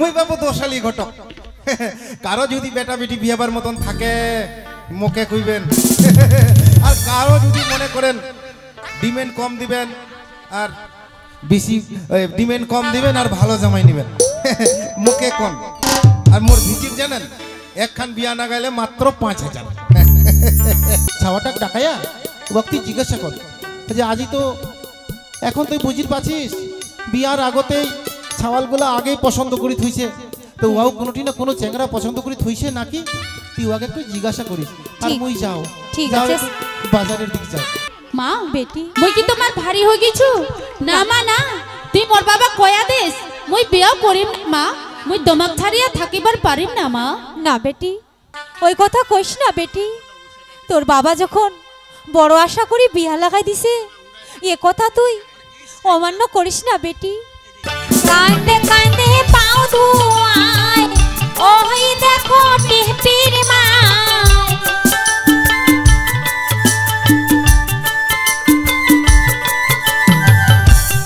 মুই বাবু দোষালি ঘটক কারো যদি বেটা বেটি বিয়াবার মতন থাকে মুখে কইবেন আর কারো যদি মনে করেন ডিমান্ড কম দিবেন আর বেশি ডিমান্ড কম দিবেন আর ভালো জামাই নেবেন মুখে কোন আর মোর ভিজিট জানেন একখান বিয়া না গেলে মাত্র 5000 ছাওয়াটা ডাকায়া ওকে জিজ্ঞাসা কর যে আজি তো এখন তুই বুঝির পাচ্ছিস বিয়ার আগতেই ছাওয়ালগুলো আগেই পছন্দ করি থইছে তো ওয়াও কোনোটি না কোনো চেংরা পছন্দ করি থইছে নাকি তুই ওকে একটু জিজ্ঞাসা করিস আর মুই যাও ঠিক আছে বাজারের দিকে যাও মা বেটি মই কি তোমার ভারী হই গিছু না মা না তুই মোর বাবা কয়া দেস মই বিয়া করিম মা মই দমাক ছাড়িয়া থাকিবার পারিম না মা না বেটি ওই কথা কইস না বেটি তোর বাবা যখন বড় আশা করি বিয়া লাগাই দিছে এ কথা তুই অমান্য করিস না বেটি কান্দে কান্দে পাও ধুয়ায় ওই দেখো টিপির মায়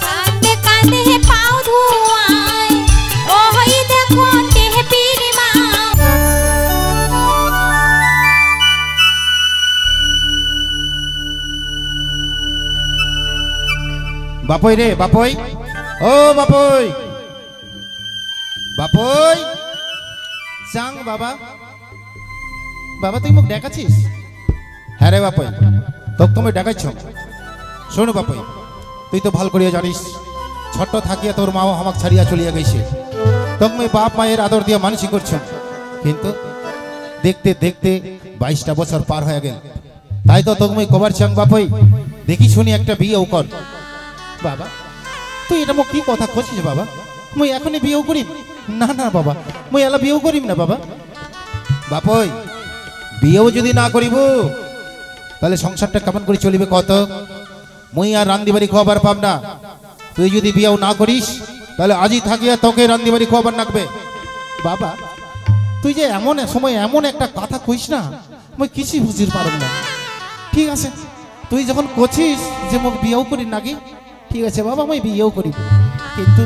কান্দে কান্দে পাও ধুয়ায় ওই দেখো টিপির মায় বাপই রে বাপই ও বাপই বাপই চাং বাবা বাবা তুই মুখ দেখাচ্ছিস হ্যাঁ রে বাপই তোকে তুমি দেখাচ্ছ শোনো বাপই তুই তো ভাল করিয়া জানিস ছোট্ট থাকিয়া তোর মাও আমাকে ছাড়িয়া চলিয়া গেছে তোকে বাপ মায়ের আদর দিয়ে মানুষই করছ কিন্তু দেখতে দেখতে 22টা বছর পার হয়ে গেল তাই তো তোকে কবার চাং বাপই দেখি শুনি একটা বিয়েও কর বাবা তুই এটা মোক কি কথা করছিস বাবা মুই এখনই বিয়েও করিম না না বাবা মুই এলা বিয়েও করিম না বাবা বাপই বিয়েও যদি না করিব তাহলে সংসারটা কেমন করে চলিবে কত মুই আর রান্দি বাড়ি খাবার পাব না তুই যদি বিয়েও না করিস তাহলে আজই থাকিয়া তোকে রান্দি বাড়ি খাবার লাগবে বাবা তুই যে এমন সময় এমন একটা কথা কইস না মুই কিছুই বুঝির পারব না ঠিক আছে তুই যখন করছিস যে মোক বিয়েও করি নাকি ঠিক আছে বাবা আমি বিয়েও করি কিন্তু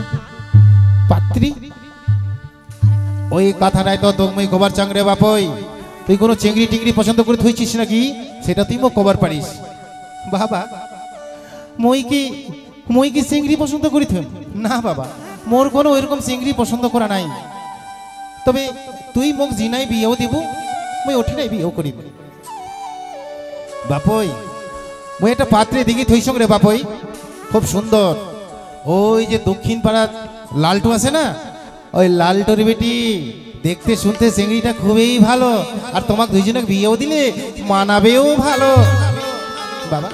পাত্রী ওই কথাটাই তো তুমি কবার চাংরে বাপই তুই কোনো চিংড়ি টিংড়ি পছন্দ করে থইছিস নাকি সেটা তুই মোক কবার পারিস বাবা মই কি চিংড়ি পছন্দ করি থই না বাবা মোর কোনো ওইরকম চিংড়ি পছন্দ করা নাই তবে তুই মোক জিনাই বিয়েও দিব মই ওঠিনাই বিয়েও করিব বাপই মই একটা পাত্রে দেখি থইছং রে বাপই খুব সুন্দর ওই যে দক্ষিণ পাড়ার লালটু আছে না ওই লালটুর বেটি দেখতে শুনতে চিংড়িটা খুবই ভালো আর তোমাকে দুইজনে বিয়েও দিলে মানাবেও ভালো বাবা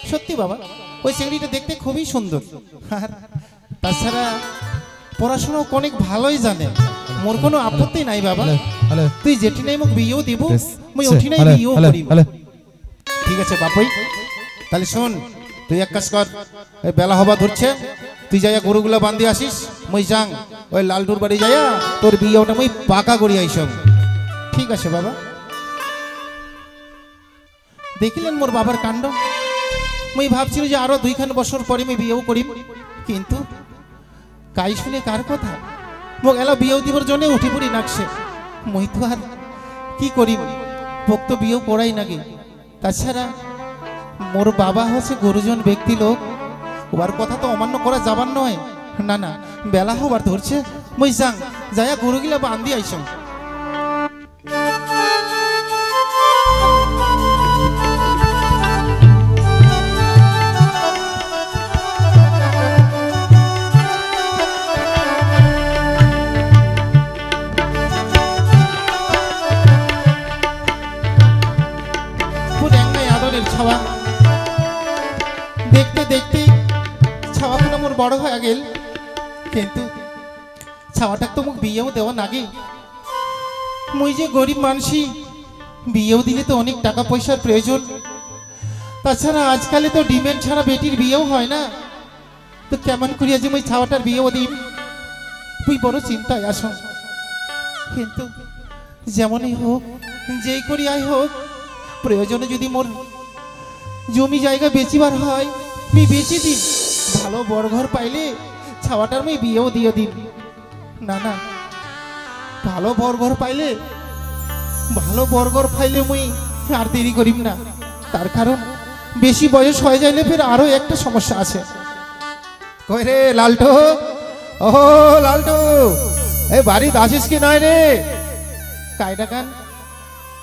সত্যি বাবা ওই চিংড়িটা দেখতে খুবই সুন্দর আর তাছাড়া পড়াশোনাও অনেক ভালোই জানে মোর কোনো আপত্তি নাই বাবা তুই যেটি নাই মোক বিয়েও দিব মই ওঠি নাই বিয়েও করিব ঠিক আছে বাপই তাহলে শোন তুই এক কাজ কর বেলা হবা ধরছে তুই যাইয়া গরুগুলা বান্ধি আসিস মই যাং ওই লালটুর বাড়ি যাইয়া তোর বিয়েটা মই পাকা করি আইসব ঠিক আছে বাবা দেখিলেন মোর বাবার কাণ্ড মই ভাবছিল যে আরো 2 বছর পরে আমি বিয়েও করিম কিন্তু কাই শুনে কার কথা মোক এলা বিয়েও দিবার জন্য উঠি পড়ি নাকছে মই তো আর কি করিম ভক্ত বিয়েও করাই নাকি তাছাড়া মোর বাবা হচ্ছে গুরুজন ব্যক্তি লোক ওর কথা তো অমান্য করা যাবার নয় না না বেলা হবার ধরছে মই যাং যাইয়া গরুগুলা বান্ধি আইসম ছাওয়া দেখতে দেখতে ছাওয়াখানা মোর বড় হয়ে গেল কিন্তু ছাওয়াটা তো মোক বিয়েও দেওয়া নাগে মুই যে গরিব মানুষই বিয়েও দিলে তো অনেক টাকা পয়সার প্রয়োজন তাছাড়া আজকালে তো ডিমান্ড ছাড়া বেটির বিয়েও হয় না তো কেমন করিয়া যে মুই ছাওয়াটার বিয়েও দিম তুই বড় চিন্তায় আস কিন্তু যেমনই হোক যেই করিয়াই হোক প্রয়োজনে যদি মোর জমি জায়গা বেচিবার হয় আমি বেচি দিন ভালো বড় ঘর পাইলে ছাওয়াটার আমি বিয়েও দিয়ে দিন না না, ভালো বরঘর পাইলে মুই আর দেরি করিম না। তার কারণ বেশি বয়স হয়ে যাইলে ফের আরো একটা সমস্যা আছে। কই রে লালটু, ও লালটু, এই বাড়ি আসিস কি নয় রে? কায়দা কান,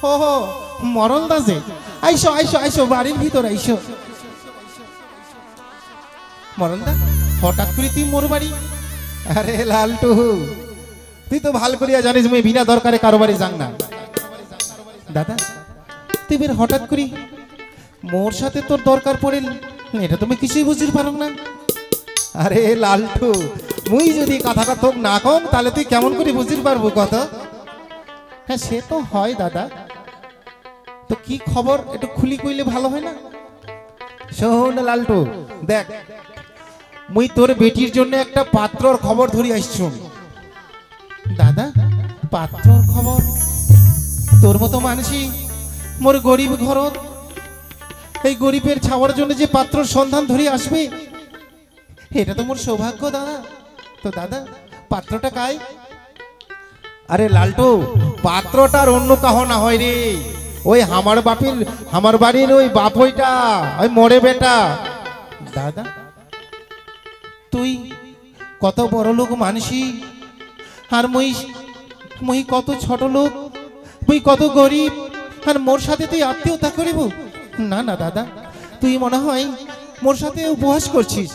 ও হো মরল দাসে, আইসো আইসো আইসো, বাড়ির ভিতর আইসো। মরল দা, হঠাৎ করে তুই মোর বাড়ি? আরে লালটু, তুই তো ভাল করিয়া জানিস মুই বিনা দরকারে কারো বাড়ি যাং না। দাদা, তুই বের হঠাৎ করি মোর সাথে তোর দরকার পড়িল, এটা তুমি কিছুই বুঝতে পারো না। আরে লালটু, মুই যদি কথাটা তোক না কম তাহলে তুই কেমন করে বুঝতে পারবো কথা? হ্যাঁ সে তো হয় দাদা, তো কি খবর একটু খুলি কইলে ভালো হয় না? শোন লালটু, দেখ মুই তোর বেটির জন্য একটা পাত্রর খবর ধরি আসছুম। দাদা, পাত্রর খবর? তোর মতো মানুষই মোর গরিব ঘরত, এই গরিবের ছাওয়ার জন্য যে পাত্রর সন্ধান ধরে আসবে, এটা তো মোর সৌভাগ্য দাদা। তো দাদা, পাত্রটা কাই? আরে লালটু, পাত্রটার অন্য কাহ না হয় রে, ওই আমার বাড়ির ওই বাপ, ওইটা ওই মরে বেটা। দাদা, তুই কত বড় লোক মানুষই, আর মুই কত ছোট লোক, তুই কত গরিব, আর মোর সাথে তুই আত্মীয়তা করিব? না না দাদা, তুই মনে হয় মোর সাথে উপহাস করছিস।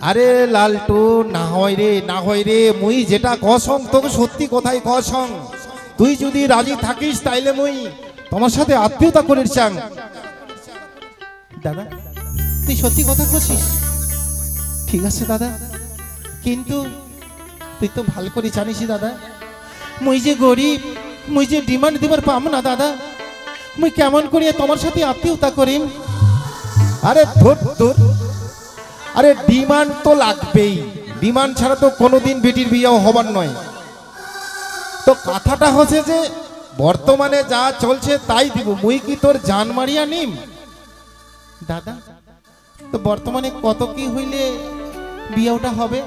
আরে লালটু, না হয় রে, না হয় রে, মুই যেটা কসং তোকে সত্যি কথাই কসং। তুই যদি রাজি থাকিস তাইলে মুই তোমার সাথে আত্মীয়তা করির চাং। দাদা, তুই সত্যি কথা করছিস? ঠিক আছে দাদা, কিন্তু তুই তো ভালো করে জানিস দাদা, মুই যে গরিব, মুই যে ডিমান্ড দিবার পাম না দাদা, মুই কেমন করিয়া তোমার সাথে আত্মীয়তা করিম? আরে ধর ধর, আরে ডিমান্ড তো লাগবেই, ডিমান্ড ছাড়া তো কোনোদিন বেটির বিয়েও হবার নয়। তো কথাটা হচ্ছে যে বর্তমানে যা চলছে তাই দিব, মুই কি তোর জান মারিয়া নিম? দাদা, তো বর্তমানে কত কি হইলে বিয়েটা হবে?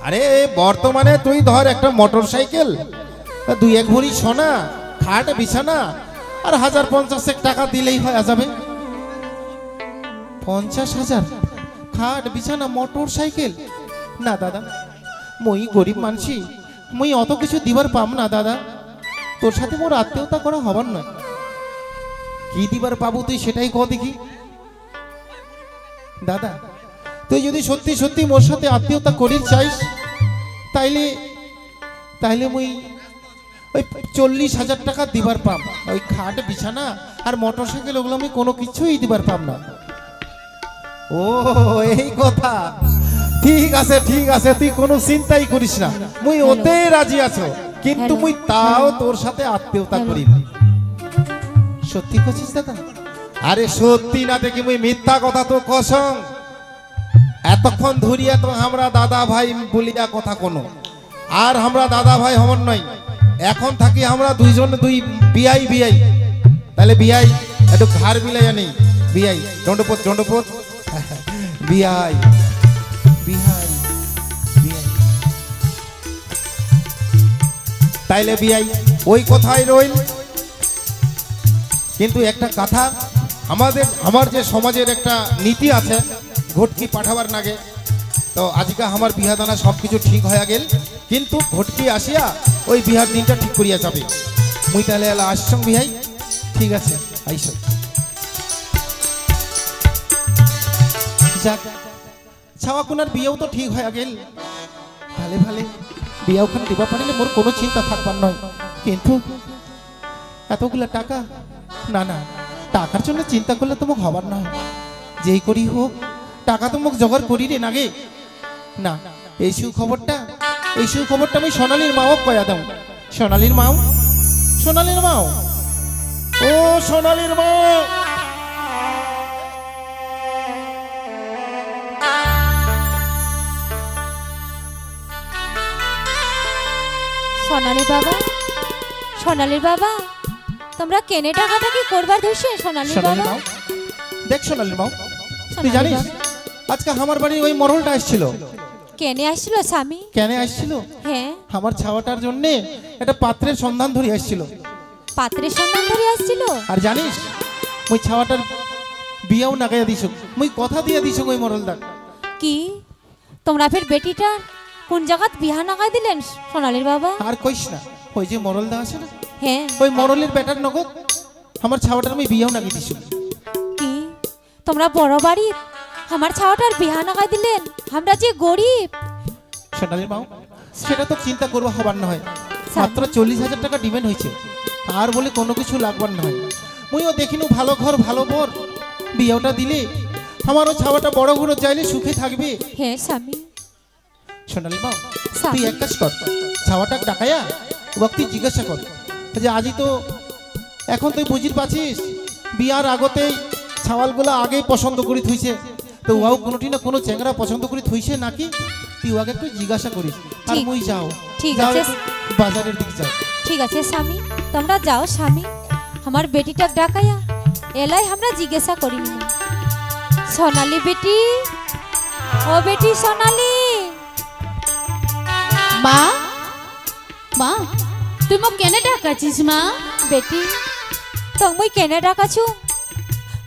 আরে বর্তমানে তুই ধর একটা মোটর সাইকেল, 2-1 ভরি সোনা, খাট বিছানা আর 1050 টাকা দিলেই হয়ে যাবে। 50,000 খাট বিছানা মোটর সাইকেল? না দাদা, মুই গরিব মানসি, মুই অত কিছু দিবার পাম না দাদা। তোর সাথে মোর আত্মীয়তা করা হবার নয়। কি দিবার পাবো তুই সেটাই কহ দেখি। দাদা, তুই যদি সত্যি সত্যি মোর সাথে আত্মীয়তা করির চাইস, তাইলে মুই ওই 40,000 টাকা দিবার পাম। ওই খাট বিছানা আর মোটর সাইকেল ওগুলো আমি কোনো কিছুই দিবার পাম না। ও এই কথা, ঠিক আছে ঠিক আছে, তুই কোনো চিন্তাই করিস না, মুই ওতে রাজি আছো, কিন্তু মুই তাও তোর সাথে আত্মীয়তা করি। সত্যি কছিস দাদা? আরে সত্যি না দেখি মুই মিথ্যা কথা তো কসং। এতক্ষণ ধরিয়া তো আমরা দাদা ভাই বলিয়া কথা কোনো, আর আমরা দাদা ভাই হমন নয়, এখন থাকি আমরা দুইজন দুই বিয়াই। তাহলে বিয়াই একটু ঘর বিলাই আনি, বিয়াই দণ্ডপত বিয়াই। তাইলে বিয়াই ওই কথাই রইল। কিন্তু একটা কথা, আমার যে সমাজের একটা নীতি আছে, ঘটকি পাঠাবার নাগে, তো আজকে আমার বিহা দানা সবকিছু ঠিক হয়ে গেল, কিন্তু ঘটকি আসিয়া ওই বিহার দিনটা ঠিক করিয়া যাবে। মুই তাহলে এলা আসছং বিহাই। ঠিক আছে, আইস। যাক, ছাওয়াকুনার বিয়েও তো ঠিক হয়ে গেল, ভালে বিয়া ওখানে দিবা পারিলে মোর কোনো চিন্তা থাকবার নয়। কিন্তু এতগুলা টাকা, না টাকার জন্য চিন্তা করলে তো মুখ হবার নয়। যেই করি হোক টাকা তো মুখ জোগাড় করি রে নাগে। না, এই সুখবরটা আমি সোনালীর মাও কয়া দাও। সোনালীর মাও, ও সোনালীর মা, সোনালীর বাবা, তোমরা কেনে টাকাটা কি করবার ধরছে? সোনালীর বাবা, দেখ সোনালীর মা, তুই জানিস আজকে আমার বাড়ি ওই মরলটা আসছিল, কেনে আসছিল স্বামী? কেন আসছিল? হ্যাঁ। আমার ছাওয়াটার জন্য একটা পাত্রের সন্ধান ধরে আসছিল। পাত্রের সন্ধান ধরে আসছিল? আর জানিস ওই ছাওয়াটার বিয়াও নাগাইয়া দিছ, মুই কথা দিয়া দিছ ওই মরলদার। কি তোমরা ফের বেটিটা কোন জায়গাত বিহা নাগাই দিলেন সোনালীর বাবা? আর কইস না, ওই যে মরলদা আছে না, হ্যাঁ। ওই মরলের বেটার নগদ আমার ছাওয়াটার আমি বিয়াও নাগিয়ে দিছ। কি তোমরা বড় বাড়ি আমার ছাওয়াটার বিহা নাগাই দিলেন? আমরা যে গরিব। সোনালীর মাও, সেটা তো চিন্তা করবো হবার নয়। মাত্র 40,000 টাকা ডিমান্ড হয়েছে, আর বলে কোনো কিছু লাগবার নয়। মুইও দেখিনু ভালো ঘর ভালো বর, বিয়েটা দিলে আমারও ছাওয়াটা বড় ঘুরো চাইলে সুখে থাকবে। হ্যাঁ স্বামী। সোনালী মাও, স্বামী। তুই এক কাজ কর, ছাওয়াটা ডাকাইয়া তুই জিজ্ঞাসা কর যে আজই তো, এখন তুই বুঝির পাচ্ছিস বিয়ার আগতেই ছাওয়ালগুলো আগেই পছন্দ করি থুইছে, তো ওয়াও কোনোটি না কোনো চেংরা পছন্দ করি থুইছে নাকি, তুই ওকে একটু জিজ্ঞাসা করিস। আর ঠিক- মুই যাও, ঠিক যাও আছে। একটু বাজারের দিকে যাও। ঠিক আছে স্বামী, তোমরা যাও স্বামী। আমার বেটিটা ডাকাইয়া এলাই আমরা জিজ্ঞাসা করিনি। সোনালী বেটি, ও বেটি সোনালী। মা, মা তুই মোক কেনে ডাকাছিস মা? বেটি তুমি কেনে ডাকাছু?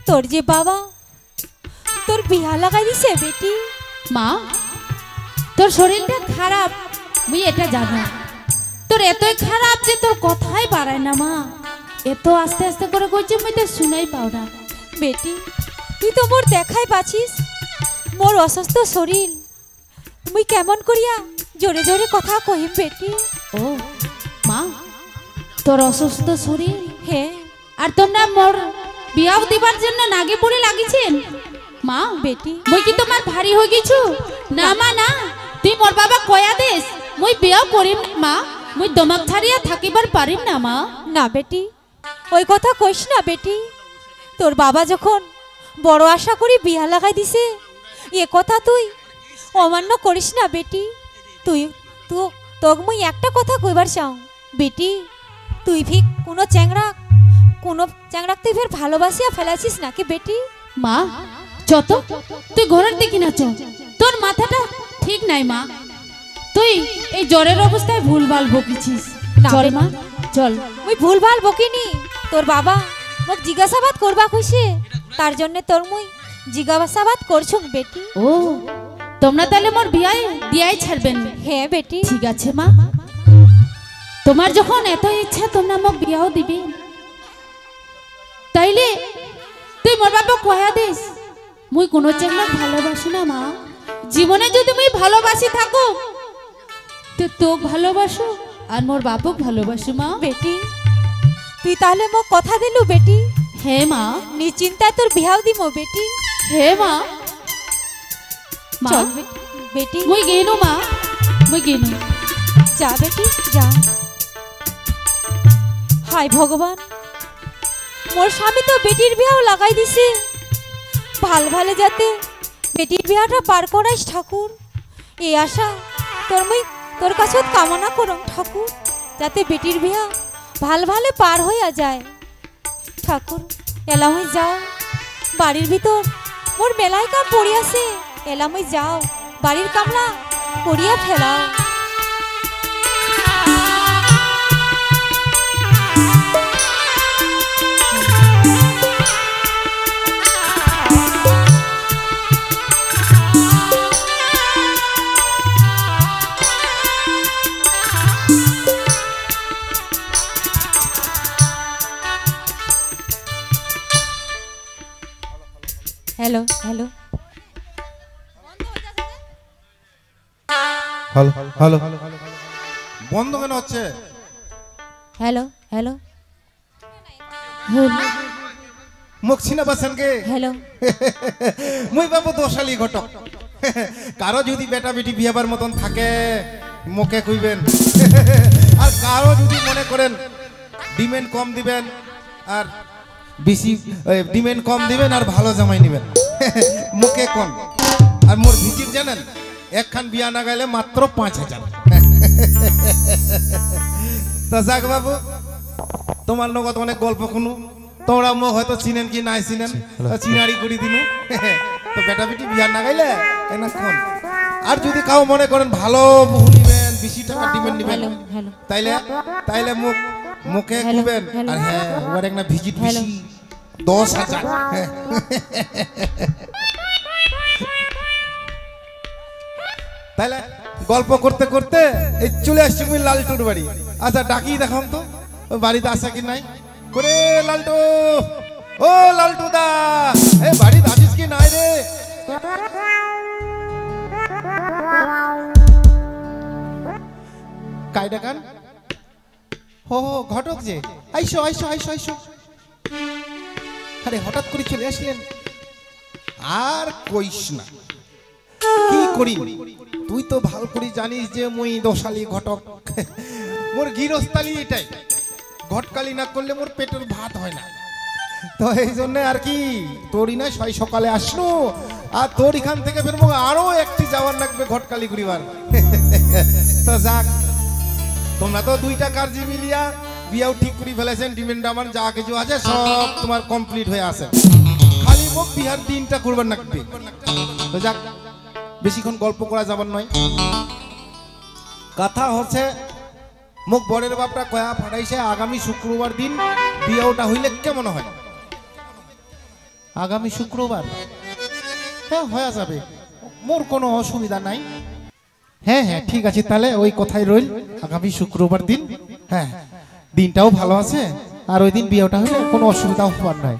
তোর যে বাবা তোর বিহা লাগাই দিছে বেটি। মা তোর শরীরটা খারাপ, মুই এটা জানো। তোর এতই খারাপ যে তোর কথাই বাড়ায় না মা। এত আস্তে আস্তে করে কইছে মুই তো শুনাই পাও না। বেটি তুই তো মোর দেখাই পাছিস মোর অসুস্থ শরীর, তুমি কেমন করিয়া জোরে জোরে কথা কহিম বেটি? ও মা, তোর অসুস্থ শরীর, হ্যাঁ আর তোমরা মোর বিয়াও দিবার জন্য নাগে পড়ে লাগিছেন মা। বেটি মুই কি তোমার ভারী হয়ে গেছু? না মা না, তুই মোর বাবা কয়া দেস মুই বিয়াও করিম না মা। মুই দমাক ছাড়িয়া থাকিবার পারিম না মা। না বেটি, ওই কথা কইস না বেটি। তোর বাবা যখন বড় আশা করি বিয়া লাগাই দিছে, এ কথা তুই অমান্য করিস না বেটি। তুই তোক মুই একটা কথা কইবার চাও বেটি, তুই ভি কোনো চ্যাংড়াক তুই ফের ভালোবাসিয়া ফেলাছিস নাকি বেটি? মা যত তুই ঘরের দিকে না চ, তোর মাথাটা ঠিক নাই মা। তুই এই জ্বরের অবস্থায় ভুলভাল বকিছিস। না চল বে- মা চল। মুই ভুলভাল বকিনি, তোর বাবা মোক জিজ্ঞাসাবাদ করবা কইছে, তার জন্য তোর মুই জিজ্ঞাসাবাদ করছুম বেটি। ও তোমরা তাহলে মোর বিয়ায় দিয়াই ছাড়বেন? হ্যাঁ বেটি। ঠিক আছে মা, তোমার যখন এত ইচ্ছা তোমরা মোক বিয়াও দিবে, তাইলে তুই মোর বাবা কয়া দিস মুই কোনো চেংড়া ভালোবাসি না মা। জীবনে যদি মুই ভালোবাসি থাকো তো তোক ভালোবাসো আর মোর বাপক ভালোবাসো মা। বেটি তুই তাহলে মোক কথা দিলু বেটি? হ্যাঁ মা। নিশ্চিন্তায় তোর বিহাও দিমো বেটি। হ্যাঁ মা। মা চল বেটি, বেটি মুই গেনু মা, মুই গেনু। যা বেটি যা। হায় ভগবান, মোর স্বামী তো বেটির বিয়াও লাগাই দিছে। ভাল ভালে যাতে বেটির বিয়াটা পার করাইস ঠাকুর, এই আশা তোর কাছে কামনা করম ঠাকুর, যাতে বেটির বিয়া ভাল ভালে পার হইয়া যায় ঠাকুর। এলা মুই যাও, বাড়ির ভিতর মোর মেলায় কাম পড়িয়াছে। এলা মুই যাও, বাড়ির কামলা করিয়া ফেলাও। হ্যালো হ্যালো হ্যালো হ্যালো, বন্ধ কেন হচ্ছে? হ্যালো হ্যালো মুখ ছিনা বাসেন কে? হ্যালো মুই বাবু দোষালি ঘটক। কারো যদি বেটা বেটি বিয়াবার মতন থাকে মুখে কইবেন, আর কারো যদি মনে করেন ডিমেন্ড কম দিবেন আর বেশি ডিমেন্ড কম দিবেন আর ভালো জামাই নিবেন, মুখে কোন। আর মোর ভিজিট জানেন একখান বিয়া না গাইলে মাত্র 5,000। তা যাক বাবু, তোমার লগত অনেক গল্প শুনু, তোমরা মোক হয়তো চিনেন কি নাই চিনেন, চিনারি করি দিনু। তো বেটা বেটি বিয়া না গাইলে এনা কোন আর যদি কাউ মনে করেন ভালো বহু নিবেন, বেশি টাকা দিবেন নিবেন, হ্যালো হ্যালো তাইলে তাইলে মুখে হ্যালো, কুবেন। হ্যালো। আর হ্যাঁ ওর একটা ভিজিট হ্যালো। বেশি 10,000। হ্যাঁ। তাইলে গল্প করতে করতে এই চলে আসছি আমি লালটুর বাড়ি। আচ্ছা ডাকি দেখাম তো ওই বাড়িতে আসা কি নাই করে। লালটু, ও লালটু দা, এ বাড়িতে আছিস কি নাই রে? কাই ডাকান? হো হো ঘটক যে, আইসো আইসো আইসো আইসো। আরে হঠাৎ করে চলে আসলেন? আর কইস না, কি করি তুই তো ভালো করে জানিস যে মুই দোষালি ঘটক। মোর গিরস্তালি এটাই, ঘটকালি না করলে মোর পেটের ভাত হয় না। তো এই জন্য আর কি তোরই না ছয় সকালে আসলো, আর তোর এখান থেকে ফেরবো আরো একটি যাওয়ার লাগবে ঘটকালি করিবার। তো যাক, তোমরা তো দুইটা কার্য মিলিয়া বিয়াও ঠিক করে ফেলেছেন, ডিমেন্ড আমার যা কিছু আছে সব তোমার কমপ্লিট হয়ে আছে, খালি মুখ বিহার দিনটা করবার লাগবে। তো যাক, বেশিক্ষণ গল্প করা যাবার নয়। কথা হচ্ছে মুখ বরের বাপটা কয়া ফাটাইছে আগামী শুক্রবার দিন বিয়েটা হইলে কেমন হয়? আগামী শুক্রবার? হ্যাঁ হয়ে যাবে, মোর কোনো অসুবিধা নাই। হ্যাঁ হ্যাঁ ঠিক আছে, তাহলে ওই কথাই রইল, আগামী শুক্রবার দিন। হ্যাঁ দিনটাও ভালো আছে, আর ওই দিন বিয়েটা হইলে কোনো অসুবিধা হবার নাই।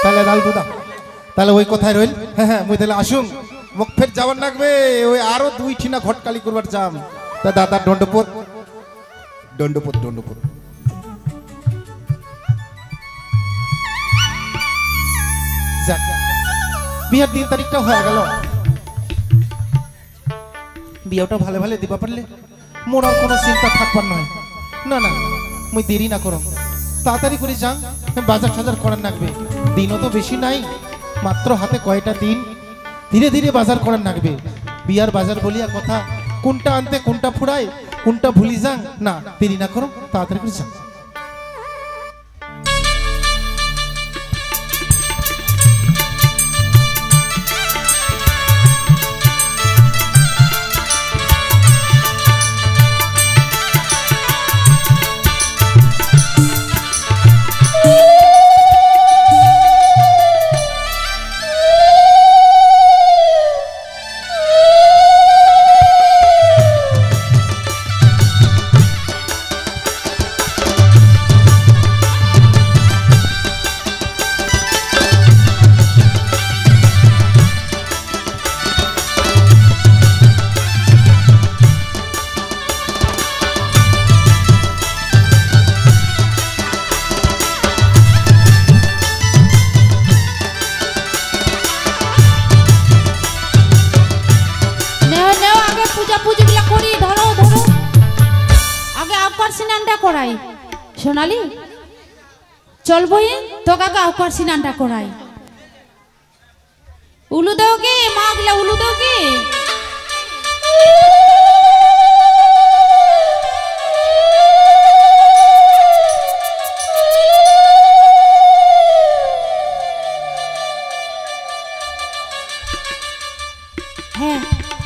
তাহলে লালটুদা, তাহলে ওই কথাই রইল। হ্যাঁ হ্যাঁ মুই তাহলে আসুন, মুখ ফের যাবার লাগবে, ওই আরো 2টি না ঘটকালি করবার যাম। তা দাদা দণ্ডপত দণ্ডপত দণ্ডপত। যাক, বিয়ের 3 তারিখটা হয়ে গেল, বিয়েটা ভালো ভালো দিবা পারলে মোর আর কোনো চিন্তা থাকবার নয়। না না মুই দেরি না করো, তাড়াতাড়ি করে যান, বাজার টাজার করার লাগবে। দিনও তো বেশি নাই, মাত্র হাতে কয়টা দিন, ধীরে ধীরে বাজার করার লাগবে। বিয়ার বাজার বলিয়া কথা, কোনটা আনতে কোনটা ফুরায়, কোনটা ভুলি যান। না দেরি না করো, তাড়াতাড়ি করে যান। সোনালি চল বই তো কাকা আউকার সিনানটা করাই। উলু দাও কে মা গলা, উলু দাও কে? হ্যাঁ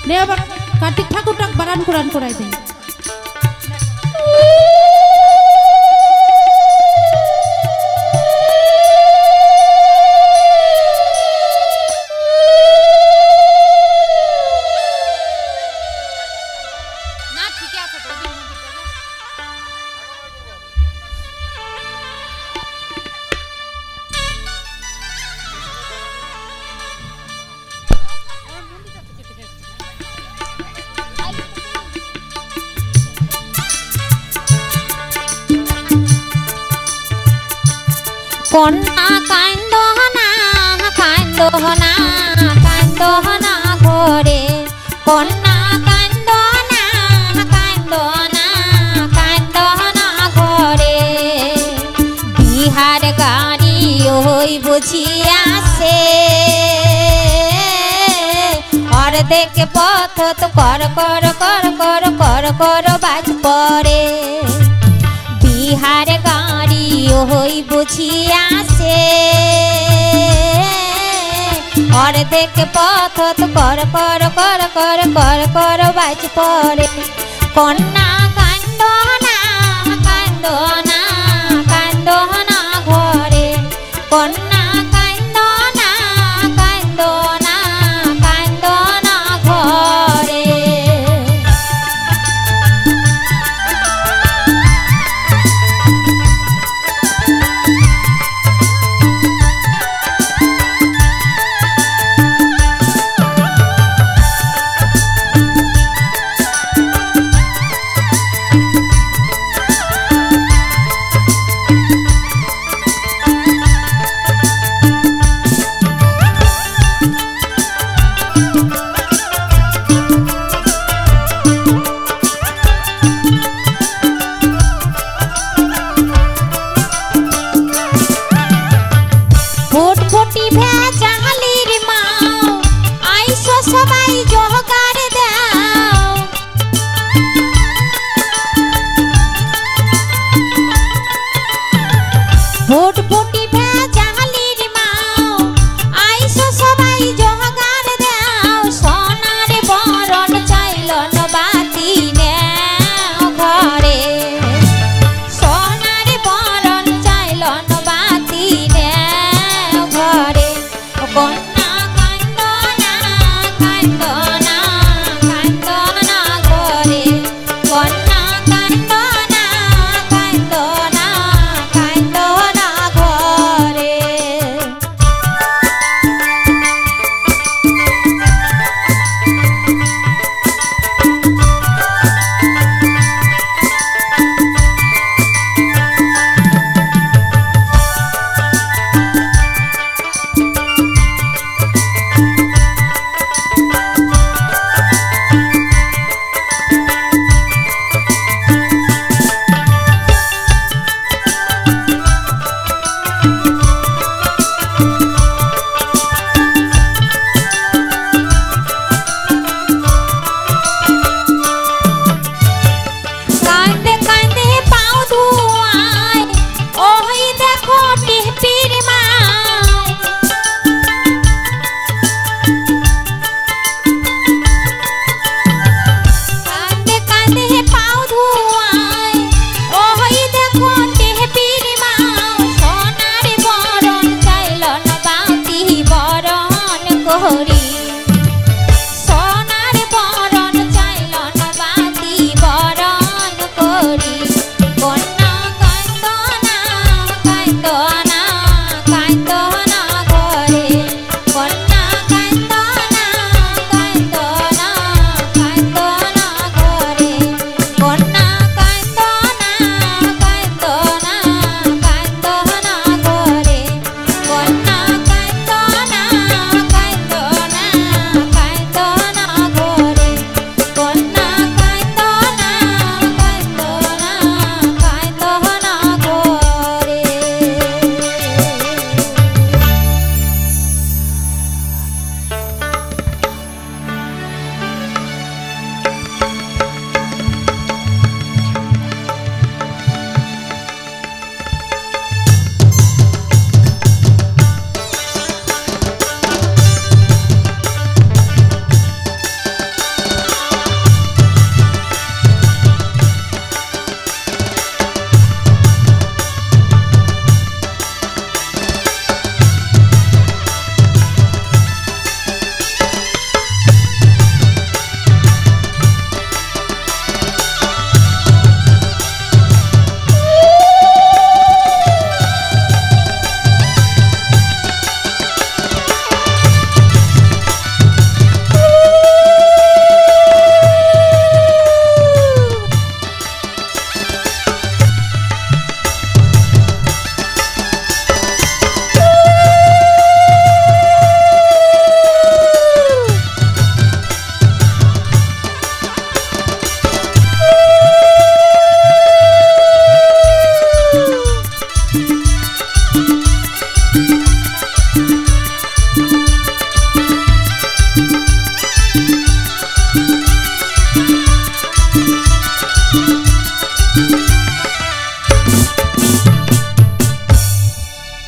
নে আবার কার্তিক ঠাকুরটা বারান কোরআন করাই দেন। কন্যা কান্দনা কান্দনা কান্দনা ঘরে, কন্যা কান্দনা কান্দনা কান্দনা ঘরে। বিহার গাড়ি ওই বুঝিয়াছে, অর্ধেক পথ তো কর কর কর কর কর কর বাজ পরে। বিহার গাড়ি ওই বুঝিয়াছে, অর্ধেক পথত কর কর কর কর কর কর বাজ পড়ে কন্যা কান্দ না কান্দ না কান্দ না ঘরে কন্যা কান্দ না কান্দ না কান্দ না ঘরে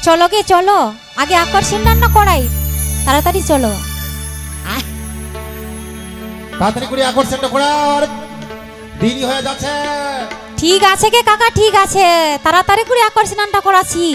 চলো গে চলো, আগে আকর্ষণ রান্না করাই। তাড়াতাড়ি চলো। তাড়াতাড়ি করে আকর্ষণটা করার দেরি হয়ে যাচ্ছে। ঠিক আছে কে কাকা, ঠিক আছে, তাড়াতাড়ি করে আকর্ষণটা করাছি।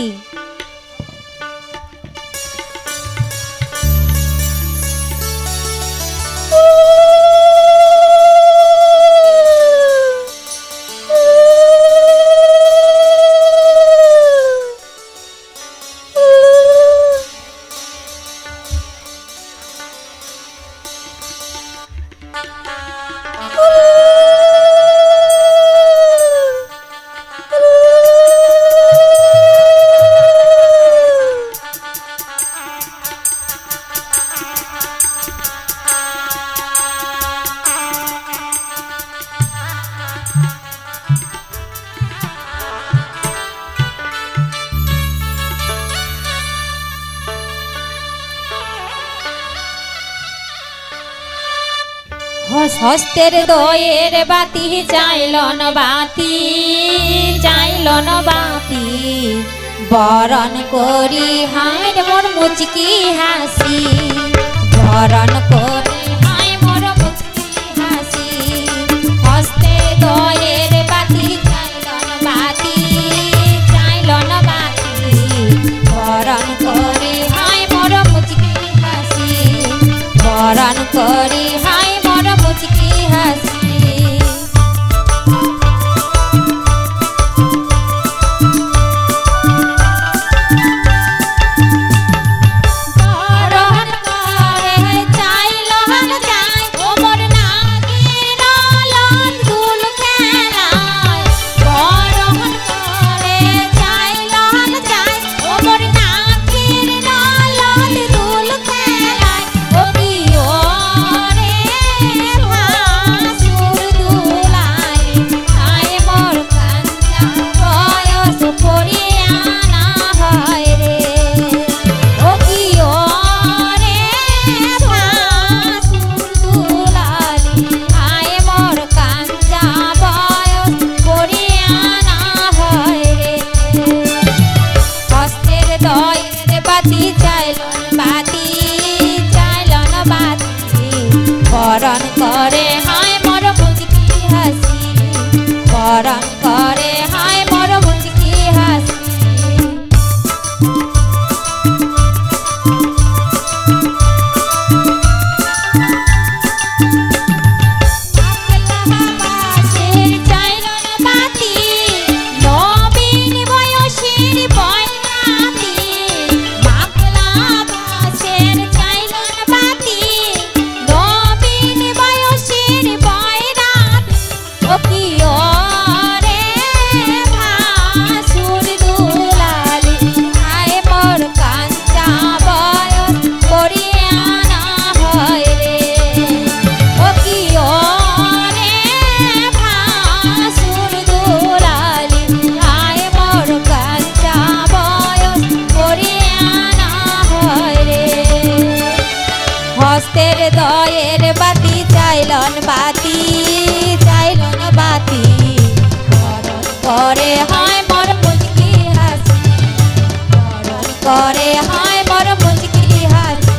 হস্তের দয়ের বাতি চাইলন বাতি, চাইলন বাতি, বরণ করি হায় মোর মুচকি হাসি, বরণ করি হায় মোর মুচকি হাসি। হস্তের দয়ের বাতি চাইলন বাতি, চাইলন বাতি, বরণ করি হায় মোর মুচকি হাসি, বরণ করি হায় মোর মুচকি হাসি। বরণ করে চাইলন চাই ও মোর নাগির লালন দুল খেলায়, বরণ করে চাইলন চাই ও মোর নাগির লালন দুল খেলায়। ও কি ওরে ভাসুর দুলাই আয় মোর কাঞ্চা বয়স পরিয়ানা হয় রে। ও কি ওরে ভাসুর দুলালি আয় মোর কাঞ্চা বয়স পরিয়ানা হয় রে। হস্তের দয়ের বাতি চাইলন বাতি, চাইলন বাতি, বরণ করে হায় মোর মুচকি হাসি, বরণ করে হায় মোর মুচকি হাসি। বাসের চাইলন বাতি, নবীন বয়সের বয়রাতি, মাকলা বাসের চাইলন বাতি, নবীন বয়সের বয়রাতি। ও কি ওরে ভাসুর দুলালি আয় মোর কাঞ্চা বয়স পরিয়ানা হয় রে। ও কি ওরে ভাসুর দুলালি আয় মোর কাঞ্চা বয়স পরিয়ানা হয় রে। হস্তের দয়ের বাতি চাইলন বাতি, চাইলন বাতি, বরণ করে হায় মোর মুচকি হাসি, বরণ করে হায় মোর মুচকি হাসি।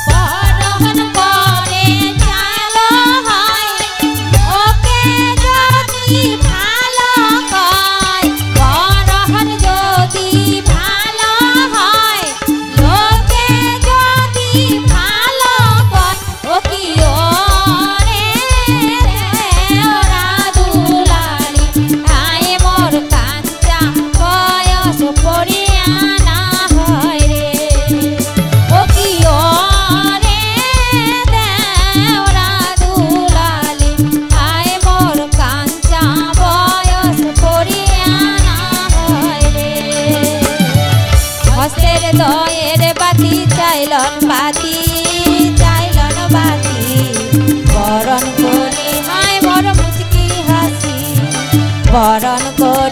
বরণ করে চালো হয় ওকে যদি ভালো কয়, বরণ যদি ভালো হয় লোকে যদি ভালো কয়। ও কি ওরে ওরা দুলালি আয় মোর কাঞ্চা বয়স পরিয়ানা হয় রে। ও কি ওরে ওরা দুলালি আয় মোর কাঞ্চা বয়স পরিয়ানা হয় রে। হস্তের দয়ের বাতি চাইলন বাতি, চাইলন বাতি, বরণ করি হায় মোর মুচকি হাসি, বরণ করি